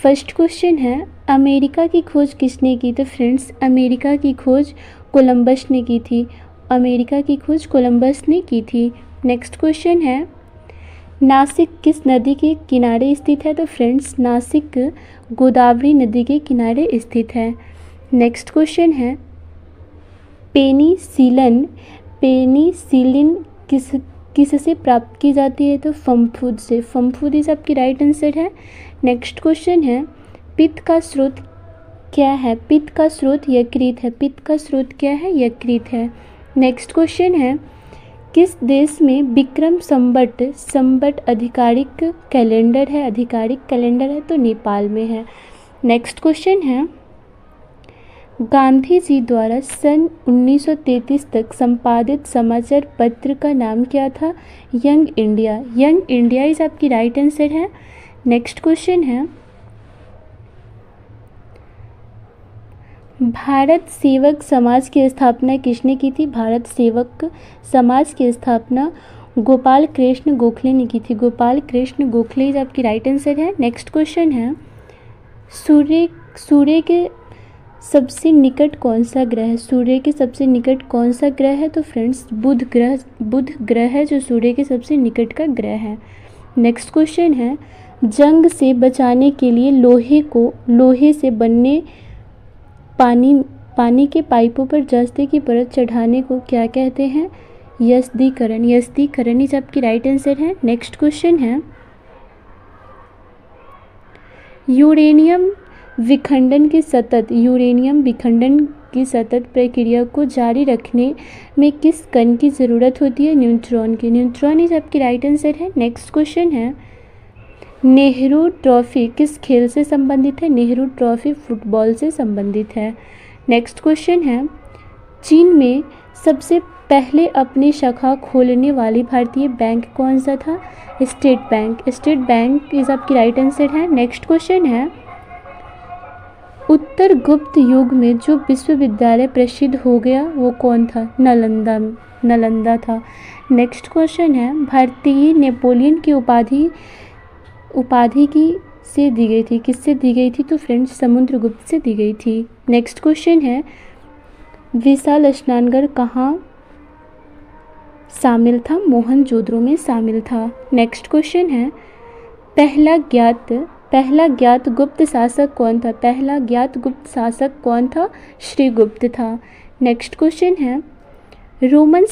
First question है, America की खोज किसने की? तो फ्रेंड्स, अमेरिका की खोज कोलंबस ने की थी। अमेरिका की खोज कोलंबस ने की थी। नेक्स्ट क्वेश्चन है, नासिक किस नदी के किनारे स्थित है? तो फ्रेंड्स, नासिक गोदावरी नदी के किनारे स्थित है। नेक्स्ट क्वेश्चन है, पेनिसिलिन पेनिसिलिन किससे प्राप्त की जाती है? तो फफूंद से। फफूंद इज आपकी राइट आंसर है। नेक्स्ट क्वेश्चन है, पित्त का स्रोत क्या है? पित्त का स्रोत यकृत है। पित्त का स्रोत क्या है? यकृत है। नेक्स्ट क्वेश्चन है, किस देश में विक्रम संवत आधिकारिक कैलेंडर है? आधिकारिक कैलेंडर है तो नेपाल में है। नेक्स्ट क्वेश्चन है, गांधी जी द्वारा सन 1933 तक संपादित समाचार पत्र का नाम क्या था? Young India. Young India is आपकी राइट आंसर है। नेक्स्ट क्वेश्चन है, भारत सेवक समाज की स्थापना किसने की थी? भारत सेवक समाज की स्थापना गोपाल कृष्ण गोखले ने की थी। गोपाल कृष्ण गोखले इज आपकी राइट आंसर है। नेक्स्ट क्वेश्चन है, सूर्य के सबसे निकट कौन सा ग्रह है? सूर्य के सबसे निकट कौन सा ग्रह है? तो फ्रेंड्स, बुध ग्रह है जो सूर्य के सबसे निकट का ग्रह है। नेक्स्ट क्वेश्चन है, जंग से बचाने के लिए लोहे से बनने पानी के पाइपों पर जस्ते की परत चढ़ाने को क्या कहते हैं? यस्दीकरण। यस्दीकरण इज आपकी राइट आंसर है। नेक्स्ट क्वेश्चन है, यूरेनियम विखंडन की सतत प्रक्रिया को जारी रखने में किस कण की ज़रूरत होती है? न्यूट्रॉन की। न्यूट्रॉन इज आपकी राइट आंसर है। नेक्स्ट क्वेश्चन है, नेहरू ट्रॉफी किस खेल से संबंधित है? नेहरू ट्रॉफी फुटबॉल से संबंधित है। नेक्स्ट क्वेश्चन है, चीन में सबसे पहले अपनी शाखा खोलने वाली भारतीय बैंक कौन सा था? State bank. State bank is आपकी राइट आंसर है। नेक्स्ट क्वेश्चन है, उत्तर गुप्त युग में जो विश्वविद्यालय प्रसिद्ध हो गया वो कौन था? नालंदा था। नेक्स्ट क्वेश्चन है, भारतीय नेपोलियन की उपाधि से दी गई थी? किससे दी गई थी? तो फ्रेंड्स, समुद्रगुप्त से दी गई थी। नेक्स्ट क्वेश्चन है, विशाल स्नानगढ़ कहाँ शामिल था? मोहनजोदड़ो में शामिल था। नेक्स्ट क्वेश्चन है, पहला ज्ञात गुप्त शासक कौन था? पहला ज्ञात गुप्त शासक कौन था? श्रीगुप्त था। नेक्स्ट क्वेश्चन है, रोमन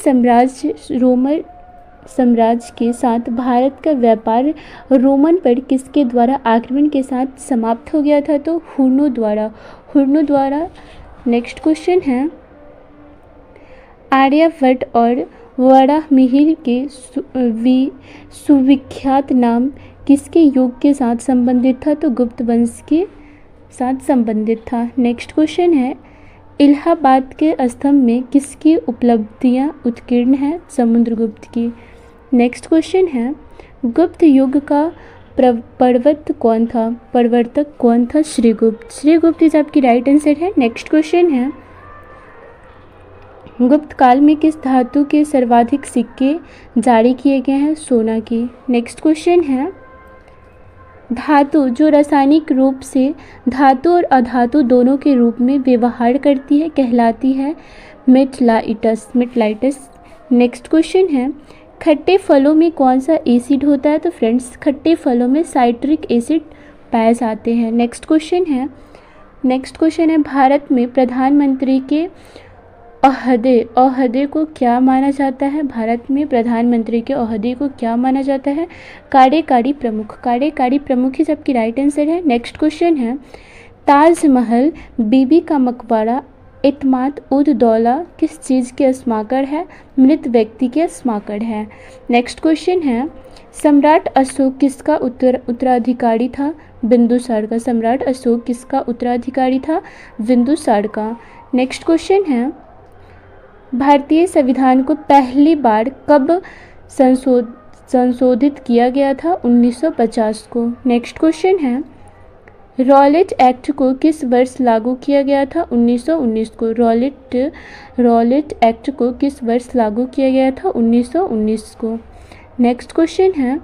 साम्राज्य के साथ भारत का व्यापार रोमन पर किसके द्वारा आक्रमण के साथ समाप्त हो गया था? तो हुर्नों द्वारा। नेक्स्ट क्वेश्चन है, आर्यभट्ट और वराहमिहिर के सुविख्यात नाम किसके युग के साथ संबंधित था? तो गुप्त वंश के साथ संबंधित था। नेक्स्ट क्वेश्चन है, इलाहाबाद के स्तंभ में किसकी उपलब्धियां उत्कीर्ण हैं? समुद्रगुप्त की। नेक्स्ट क्वेश्चन है, गुप्त युग का प्रवर्तक कौन था? श्रीगुप्त इज आपकी राइट आंसर है। नेक्स्ट क्वेश्चन है, गुप्त काल में किस धातु के सर्वाधिक सिक्के जारी किए गए हैं? सोना की। नेक्स्ट क्वेश्चन है, धातु जो रासायनिक रूप से धातु और अधातु दोनों के रूप में व्यवहार करती है कहलाती है मेटलाइटस। नेक्स्ट क्वेश्चन है, खट्टे फलों में कौन सा एसिड होता है? तो फ्रेंड्स, खट्टे फलों में साइट्रिक एसिड पाए जाते हैं। नेक्स्ट क्वेश्चन है, भारत में प्रधानमंत्री के ओहदे को क्या माना जाता है? भारत में प्रधानमंत्री के ओहदे को क्या माना जाता है? कार्यकारी प्रमुख ही सबकी राइट आंसर है। नेक्स्ट क्वेश्चन है, ताजमहल, बीबी का मकबरा, इत्माद उद दौला किस चीज़ के स्मारक है? मृत व्यक्ति के स्मारक है। नेक्स्ट क्वेश्चन है, सम्राट अशोक किसका उत्तराधिकारी था? बिंदुसार का। सम्राट अशोक किसका उत्तराधिकारी था? बिंदुसार का। नेक्स्ट क्वेश्चन है, भारतीय संविधान को पहली बार कब संशोधित किया गया था? 1950 को। नेक्स्ट क्वेश्चन है, रॉलेट एक्ट को किस वर्ष लागू किया गया था? 1919 को। रॉलेट एक्ट को किस वर्ष लागू किया गया था? 1919 को। नेक्स्ट क्वेश्चन है,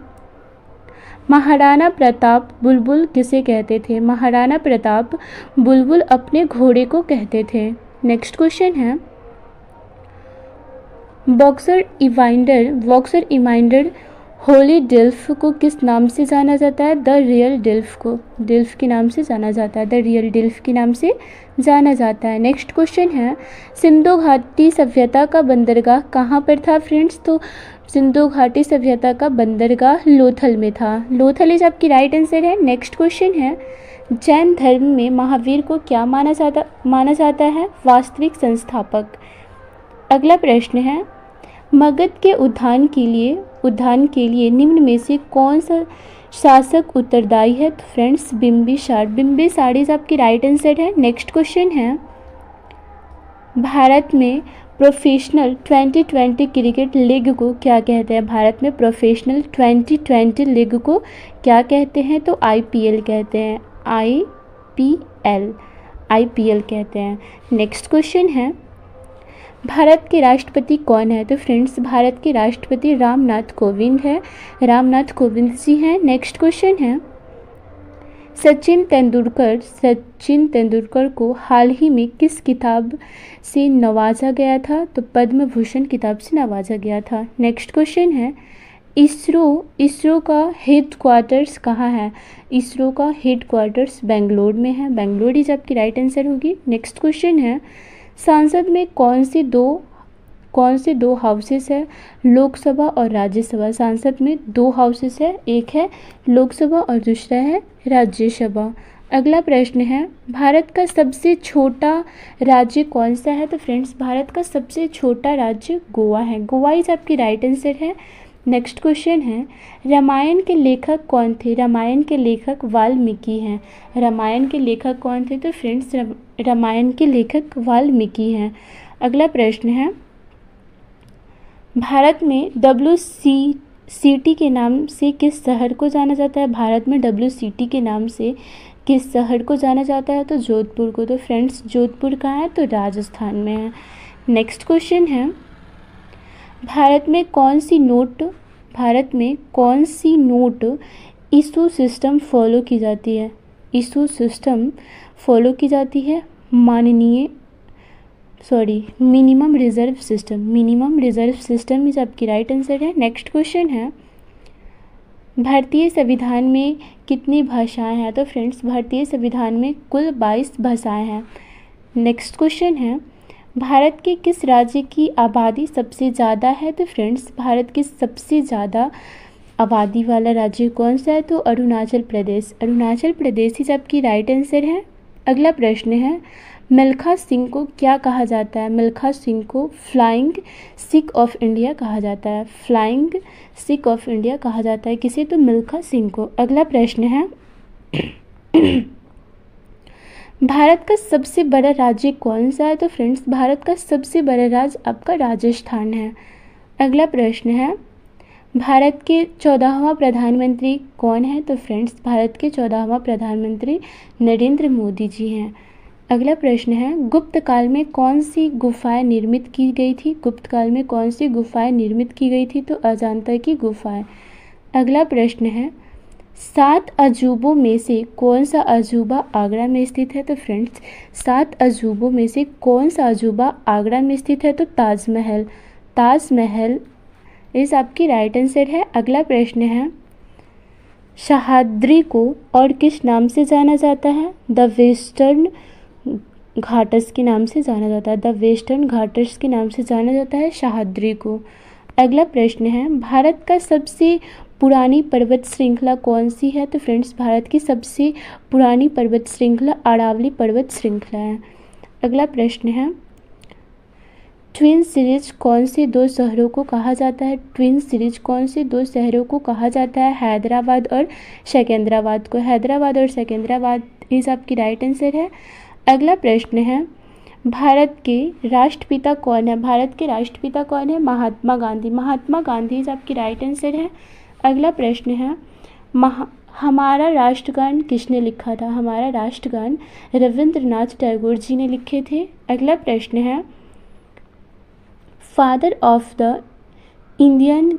महाराणा प्रताप बुलबुल किसे कहते थे? महाराणा प्रताप बुलबुल अपने घोड़े को कहते थे। नेक्स्ट क्वेश्चन है, बॉक्सर इमाइंडर होली डिल्फ को किस नाम से जाना जाता है? द रियल डिल्फ को डिल्फ के नाम से जाना जाता है, द रियल डिल्फ के नाम से जाना जाता है। नेक्स्ट क्वेश्चन है, सिंधु घाटी सभ्यता का बंदरगाह कहाँ पर था फ्रेंड्स? तो सिंधु घाटी सभ्यता का बंदरगाह लोथल में था। लोथल इज आपकी राइट आंसर है। नेक्स्ट क्वेश्चन है, जैन धर्म में महावीर को क्या माना जाता है? वास्तविक संस्थापक। अगला प्रश्न है, मगध के उद्यान के लिए निम्न में से कौन सा शासक उत्तरदायी है? तो फ्रेंड्स बिंबिसार इज आपकी राइट आंसर है। नेक्स्ट क्वेश्चन है, भारत में प्रोफेशनल 2020 क्रिकेट लीग को क्या कहते हैं? भारत में प्रोफेशनल 2020 लीग को क्या कहते हैं? तो IPL कहते हैं, IPL कहते हैं। नेक्स्ट क्वेश्चन है, भारत के राष्ट्रपति कौन है? तो फ्रेंड्स भारत के राष्ट्रपति रामनाथ कोविंद जी हैं। नेक्स्ट क्वेश्चन है, सचिन तेंदुलकर को हाल ही में किस किताब से नवाजा गया था? तो पद्म भूषण किताब से नवाजा गया था। नेक्स्ट क्वेश्चन है, इसरो का हेडक्वार्टर्स कहाँ है? इसरो का हेडक्वार्टर्स बेंगलोर में है, बेंगलोर इज आपकी राइट आंसर होगी। नेक्स्ट क्वेश्चन है, संसद में कौन से दो हाउसेस है? लोकसभा और राज्यसभा। संसद में 2 हाउसेस है, एक है लोकसभा और दूसरा है राज्यसभा। अगला प्रश्न है, भारत का सबसे छोटा राज्य कौन सा है? तो फ्रेंड्स भारत का सबसे छोटा राज्य गोवा है, गोवा इज आपकी राइट आंसर है। नेक्स्ट क्वेश्चन है, रामायण के लेखक कौन थे? रामायण के लेखक वाल्मीकि हैं। रामायण के लेखक कौन थे? तो फ्रेंड्स रामायण के लेखक वाल्मीकि हैं। अगला प्रश्न है, भारत में WCT के नाम से किस शहर को जाना जाता है? भारत में WCT के नाम से किस शहर को जाना जाता है? तो जोधपुर को। तो फ्रेंड्स जोधपुर कहाँ है? तो राजस्थान में है। नेक्स्ट क्वेश्चन है, भारत में कौन सी नोट इशू सिस्टम फॉलो की जाती है? मिनिमम रिजर्व सिस्टम इज आपकी राइट आंसर है। नेक्स्ट क्वेश्चन है, भारतीय संविधान में कितनी भाषाएं हैं? तो फ्रेंड्स भारतीय संविधान में कुल 22 भाषाएं हैं। नेक्स्ट क्वेश्चन है, भारत के किस राज्य की आबादी सबसे ज़्यादा है? तो फ्रेंड्स भारत के सबसे ज़्यादा आबादी वाला राज्य कौन सा है? तो अरुणाचल प्रदेश ही आपकी राइट आंसर है। अगला प्रश्न है, मिल्खा सिंह को क्या कहा जाता है? मिल्खा सिंह को फ्लाइंग सिख ऑफ इंडिया कहा जाता है, किसे? तो मिल्खा सिंह को। अगला प्रश्न है, भारत का सबसे बड़ा राज्य कौन सा है? तो फ्रेंड्स भारत का सबसे बड़ा राज्य आपका राजस्थान है। अगला प्रश्न है, भारत के 14वां प्रधानमंत्री कौन है? तो फ्रेंड्स भारत के 14वां प्रधानमंत्री नरेंद्र मोदी जी हैं। अगला प्रश्न है, गुप्त काल में कौन सी गुफाएं निर्मित की गई थी? तो अजंता की गुफाएं। अगला प्रश्न है, 7 अजूबों में से कौन सा अजूबा आगरा में स्थित है? तो फ्रेंड्स 7 अजूबों में से कौन सा अजूबा आगरा में स्थित है? तो ताजमहल इस आपकी राइट आंसर है। अगला प्रश्न है, सह्याद्री को और किस नाम से जाना जाता है? द वेस्टर्न घाट्स के नाम से जाना जाता है, सह्याद्री को। अगला प्रश्न है, भारत का सबसे पुरानी पर्वत श्रृंखला कौन सी है? तो फ्रेंड्स भारत की सबसे पुरानी पर्वत श्रृंखला अरावली पर्वत श्रृंखला है। अगला प्रश्न है, ट्विन सीरीज कौन से 2 शहरों को कहा जाता है? हैदराबाद और सिकंदराबाद इस आपकी राइट आंसर है। अगला प्रश्न है, भारत के राष्ट्रपिता कौन है? महात्मा गांधी इस आपकी राइट आंसर है। अगला प्रश्न है, हमारा राष्ट्रगान किसने लिखा था? हमारा राष्ट्रगान रविंद्रनाथ टैगोर जी ने लिखे थे। अगला प्रश्न है, father of the Indian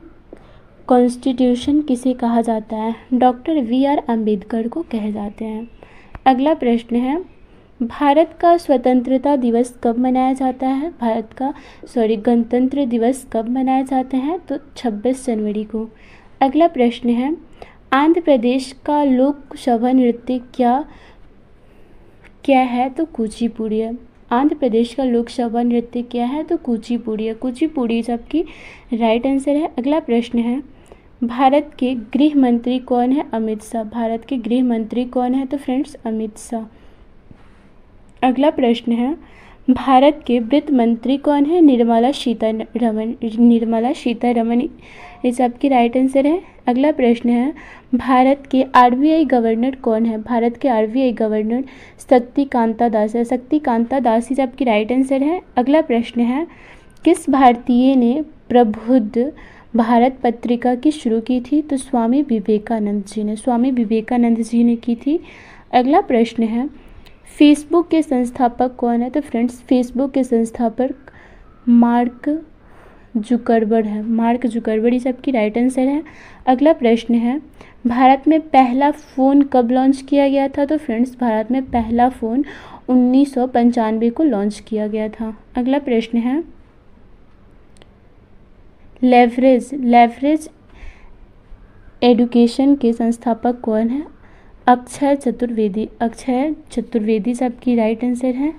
constitution किसे कहा जाता है? Doctor VR. अम्बेडकर को कहे जाते हैं। अगला प्रश्न है, भारत का स्वतंत्रता दिवस कब मनाया जाता है? गणतंत्र दिवस कब मनाया जाता है? तो 26 जनवरी को। अगला प्रश्न है, आंध्र प्रदेश का लोकसभा नृत्य क्या है? तो कुचिपुड़ी है। आंध्र प्रदेश का लोकसभा नृत्य क्या है? तो कुचिपुड़ी है। कुचिपुड़ी सबकी राइट आंसर है। अगला प्रश्न है, भारत के गृह मंत्री कौन है? अमित शाह। भारत के गृह मंत्री कौन है? तो फ्रेंड्स अमित शाह। अगला प्रश्न है, भारत के वित्त मंत्री कौन है? निर्मला सीतारमण ये सबकी राइट आंसर है। अगला प्रश्न है, भारत के आरबीआई गवर्नर कौन है? भारत के आरबीआई गवर्नर शक्तिकांता दास है। शक्तिकांता दास ही सबकी राइट आंसर है। अगला प्रश्न है, किस भारतीय ने प्रबुद्ध भारत पत्रिका की शुरू की थी? तो स्वामी विवेकानंद जी ने। स्वामी विवेकानंद जी ने की थी। अगला प्रश्न है, फेसबुक के संस्थापक कौन है? तो फ्रेंड्स फेसबुक के संस्थापक मार्क जुकरबर्ग है। मार्क जुकरबर्ग ये सबकी राइट आंसर है। अगला प्रश्न है, भारत में पहला फ़ोन कब लॉन्च किया गया था? तो फ्रेंड्स भारत में पहला फ़ोन 1995 को लॉन्च किया गया था। अगला प्रश्न है, लेवरेज एडुकेशन के संस्थापक कौन है? अक्षय चतुर्वेदी। अक्षय चतुर्वेदी सबकी राइट आंसर है।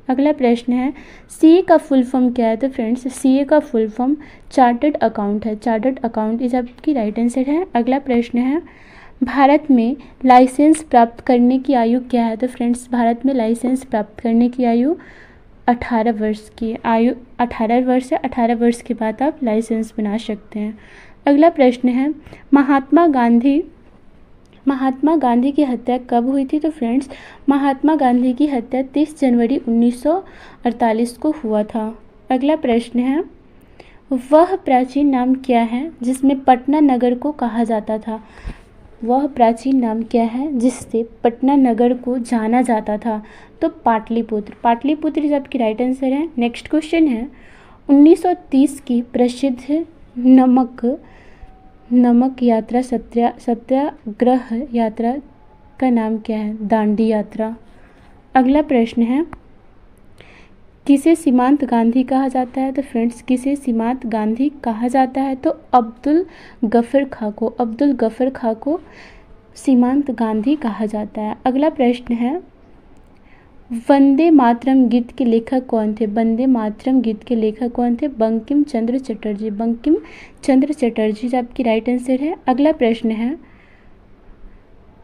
अगला प्रश्न है, सीए का फुल फॉर्म क्या है? तो फ्रेंड्स सीए का फुल फॉर्म चार्टर्ड अकाउंट है। चार्टर्ड अकाउंट ये सबकी राइट आंसर है। अगला प्रश्न है, भारत में लाइसेंस प्राप्त करने की आयु क्या है? तो फ्रेंड्स भारत में लाइसेंस प्राप्त करने की आयु 18 वर्ष की। आयु 18 वर्ष है। 18 वर्ष के बाद आप लाइसेंस बना सकते हैं। अगला प्रश्न है, महात्मा गांधी की हत्या कब हुई थी? तो फ्रेंड्स महात्मा गांधी की हत्या 30 जनवरी 1948 को हुआ था। अगला प्रश्न है, वह प्राचीन नाम क्या है जिसमें पटना नगर को कहा जाता था? वह प्राचीन नाम क्या है जिससे पटना नगर को जाना जाता था? तो पाटलिपुत्र। पाटलिपुत्र सबकी राइट आंसर है। नेक्स्ट क्वेश्चन है, 1930 की प्रसिद्ध नमक यात्रा सत्याग्रह यात्रा का नाम क्या है? दांडी यात्रा। अगला प्रश्न है, किसे सीमांत गांधी कहा जाता है? तो फ्रेंड्स किसे सीमांत गांधी कहा जाता है? तो अब्दुल गफर खां को सीमांत गांधी कहा जाता है। अगला प्रश्न है, वंदे मातरम गीत के लेखक कौन थे? वंदे मातरम गीत के लेखक कौन थे? बंकिम चंद्र चटर्जी आपकी राइट आंसर है। अगला प्रश्न है,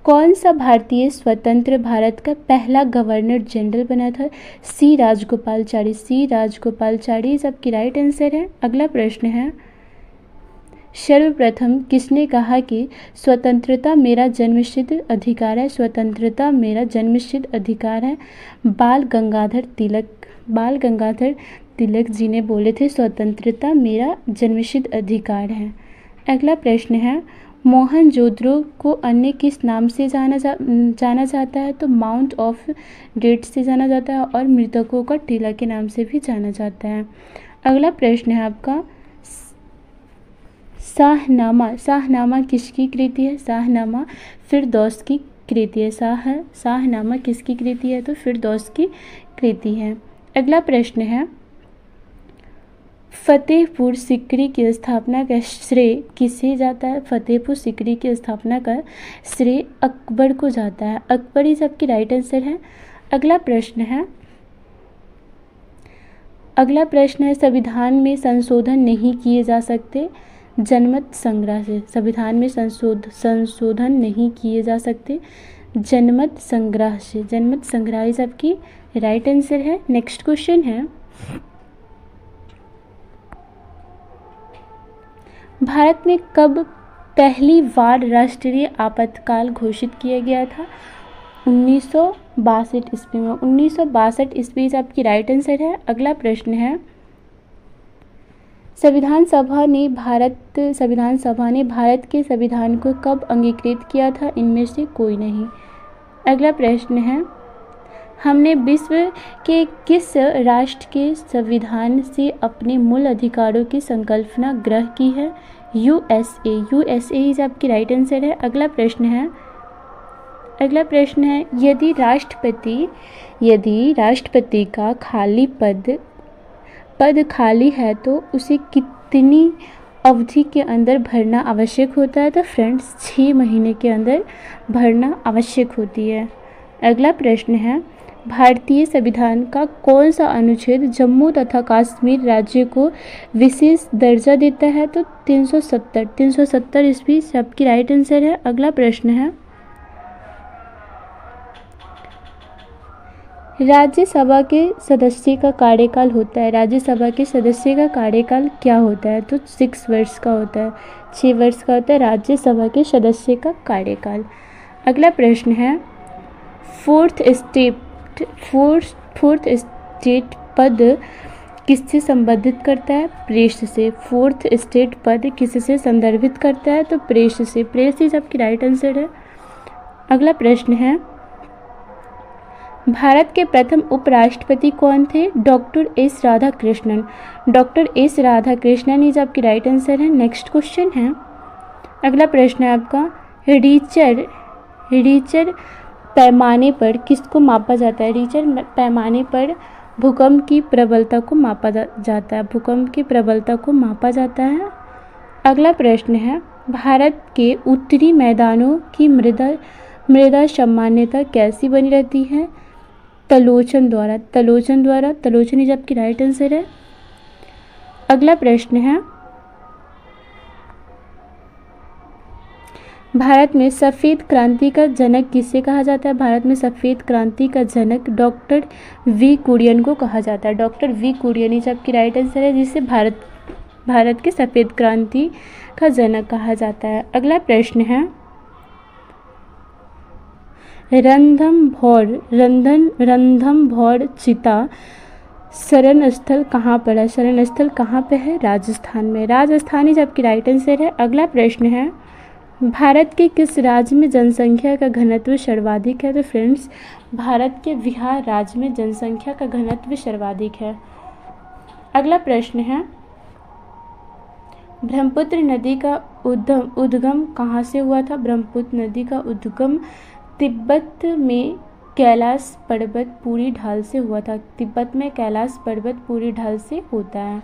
कौन सा भारतीय स्वतंत्र भारत का पहला गवर्नर जनरल बना था? सी राजगोपालचारी सबकी राइट आंसर है। अगला प्रश्न है, सर्वप्रथम किसने कहा कि स्वतंत्रता मेरा जन्मसिद्ध अधिकार है? स्वतंत्रता मेरा जन्मसिद्ध अधिकार है। बाल गंगाधर तिलक जी ने बोले थे स्वतंत्रता मेरा जन्मसिद्ध अधिकार है। अगला प्रश्न है, मोहनजोदड़ो को अन्य किस नाम से जाना जाता है? तो माउंट ऑफ डेट से जाना जाता है और मृतकों का टीला के नाम से भी जाना जाता है। अगला प्रश्न है आपका, शाहनामा किसकी कृति है? शाहनामा फिरदौस की कृति है। शाहनामा किसकी कृति है? तो फिरदौस की कृति है। अगला प्रश्न है, फतेहपुर सिकरी की स्थापना का श्रेय किसे जाता है? फतेहपुर सिकरी की स्थापना का श्रेय अकबर को जाता है। अकबर ही सबकी राइट आंसर है। अगला प्रश्न है, संविधान में संशोधन नहीं किए जा सकते जनमत संग्रह से। संविधान में संशोधन नहीं किए जा सकते जनमत संग्रह से। जनमत संग्रह ही सबकी राइट आंसर है। नेक्स्ट क्वेश्चन है, भारत में कब पहली बार राष्ट्रीय आपातकाल घोषित किया गया था? 1962 ईस्वी में। 1962 ईस्वी आपकी राइट आंसर है। अगला प्रश्न है, संविधान सभा ने भारत के संविधान को कब अंगीकृत किया था? इनमें से कोई नहीं। अगला प्रश्न है, हमने विश्व के किस राष्ट्र के संविधान से अपने मूल अधिकारों की संकल्पना ग्रहण की है? यूएसए। यूएसए ही आपकी राइट आंसर है। अगला प्रश्न है यदि राष्ट्रपति का खाली पद खाली है तो उसे कितनी अवधि के अंदर भरना आवश्यक होता है? तो फ्रेंड्स 6 महीने के अंदर भरना आवश्यक होती है। अगला प्रश्न है भारतीय संविधान का कौन सा अनुच्छेद जम्मू तथा कश्मीर राज्य को विशेष दर्जा देता है? तो 370 ईस्वी सबकी राइट आंसर है। अगला प्रश्न है राज्यसभा के सदस्य का कार्यकाल होता है। राज्यसभा के सदस्य का कार्यकाल क्या होता है? तो 6 वर्ष का होता है, 6 वर्ष का होता है राज्यसभा के सदस्य का कार्यकाल। अगला प्रश्न है फोर्थ स्टेट पद किससे संबंधित करता है? प्रेस से। फोर्थ स्टेट पद किससे संदर्भित करता है? तो प्रेस से। प्रेस ही सबकी राइट आंसर है। अगला प्रश्न है भारत के प्रथम उपराष्ट्रपति कौन थे? Doctor S Radhakrishnan. Doctor S Radhakrishnan ही आपकी राइट आंसर है। नेक्स्ट क्वेश्चन है अगला प्रश्न है आपका रीचर पैमाने पर किसको मापा जाता है? रीचर पैमाने पर भूकंप की प्रबलता को मापा जाता है। भूकंप की प्रबलता को मापा जाता है। अगला प्रश्न है भारत के उत्तरी मैदानों की मृदा सामान्यतः कैसी बनी रहती है? तलोचन द्वारा। तलोचन ही आपकी राइट आंसर है। अगला प्रश्न है भारत में सफ़ेद क्रांति का जनक किसे कहा जाता है? भारत में सफ़ेद क्रांति का जनक डॉक्टर वी कुरियन को कहा जाता है। डॉक्टर वी कुरियन ही आपकी राइट आंसर है, जिसे भारत के सफ़ेद क्रांति का जनक कहा जाता है। अगला प्रश्न है रणथंभौर चीता शरण स्थल कहाँ पर है? शरण स्थल कहाँ पे है? राजस्थान में। राजस्थान ही आपकी राइट आंसर है। अगला प्रश्न है भारत के किस राज्य में जनसंख्या का घनत्व सर्वाधिक है? तो फ्रेंड्स भारत के बिहार राज्य में जनसंख्या का घनत्व सर्वाधिक है। अगला प्रश्न है ब्रह्मपुत्र नदी का उद्गम कहाँ से हुआ था? ब्रह्मपुत्र नदी का उद्गम तिब्बत में कैलाश पर्वत पूरी ढाल से हुआ था। तिब्बत में कैलाश पर्वत पूरी ढाल से होता है।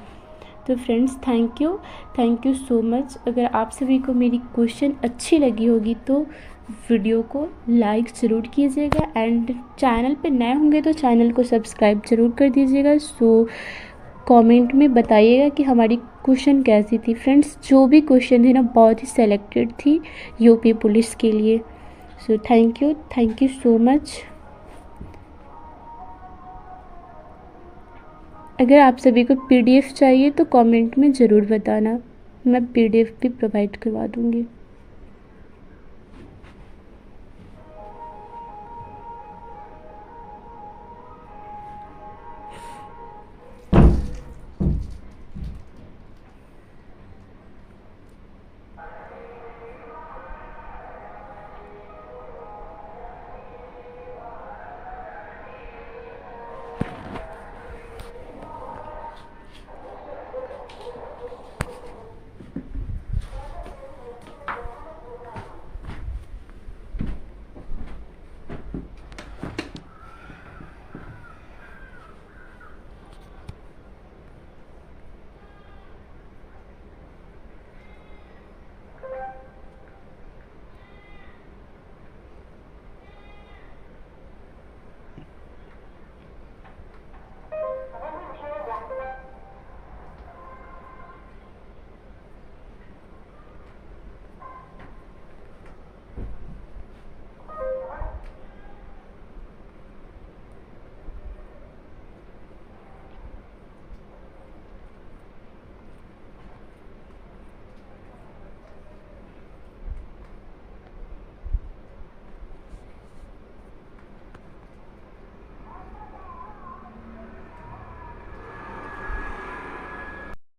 तो friends thank you so much. अगर आप सभी को मेरी क्वेश्चन अच्छी लगी होगी तो वीडियो को लाइक ज़रूर कीजिएगा एंड चैनल पे नए होंगे तो चैनल को सब्सक्राइब ज़रूर कर दीजिएगा। सो कमेंट में बताइएगा कि हमारी क्वेश्चन कैसी थी। फ्रेंड्स जो भी क्वेश्चन थे ना बहुत ही सेलेक्टेड थी यूपी पुलिस के लिए। So thank you so much. अगर आप सभी को पीडीएफ चाहिए तो कमेंट में ज़रूर बताना, मैं पीडीएफ भी प्रोवाइड करवा दूँगी।